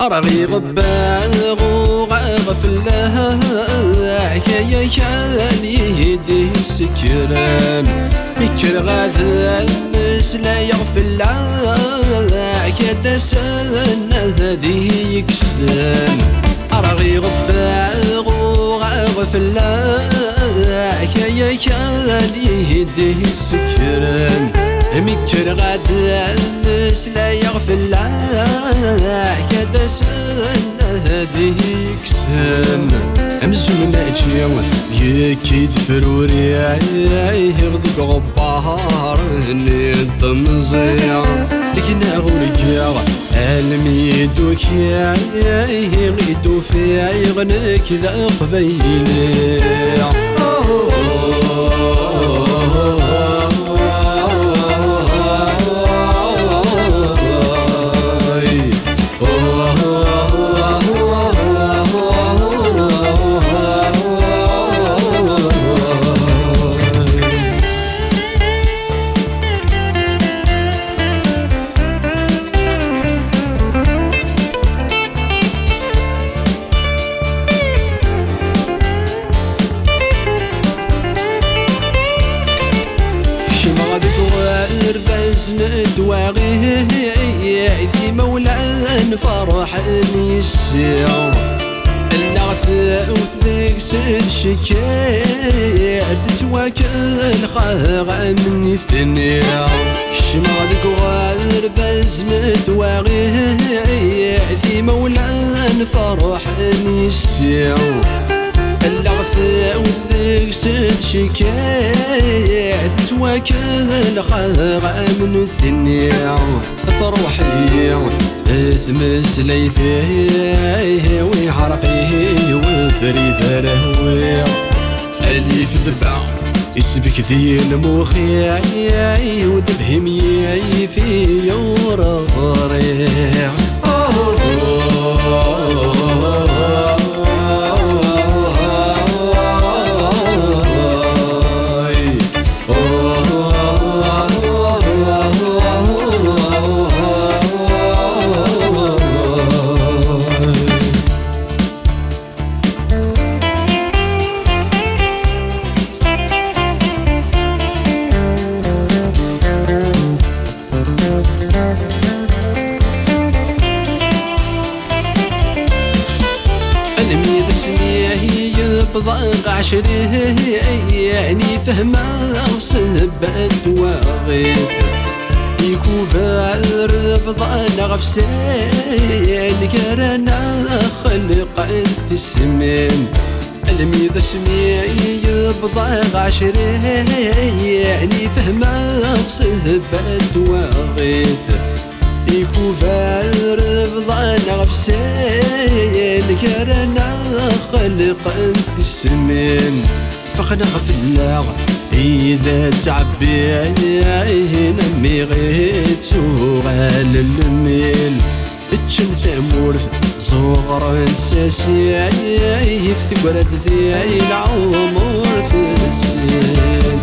أرغي غباغ وغفله يا كاني يدي سكران مكر غاث مسلا يغفل كدا سنة ذي يكسن أرغي غباغ وغفله يا كاني يدي سكران مكر غاث مسلا يغفل كدا سنة ذي يكسن أمزون ماجي يكيد فروري يغضب غبار الطمزيع لكن أغوريا الميدو كيا يغيدو في يغنك ذا قبيلي ندواغي ذي مولان فرح يسير النغث وثيك سد شكير تتواكل خاغ من الثنيا شمالك غير بز ندواغي ذي مولان فرح يسير اللغث وذيك سد شكاية تتواكل خاغ من الثنيا فروحي اثمس ليثيه ويحرقيه وفري فرهوي أليف ذبع يسبك ذي المخي وذبهم ياي في يورا غريع ضاق عشريه يعني فهمه صبت واغيث يكون فارف ضانا غفسين كرنا خلق التسمين الميد سمي بضاق عشريه يعني فهمه صبت واغيث يكون فارف ضانا غفسين كرنا خلق انت السمين فخنا غفلا إذا تعبي نمي غيت سوغال الميل تشن ثمورث صغر انساسي في ثقرد ذي العمر في السين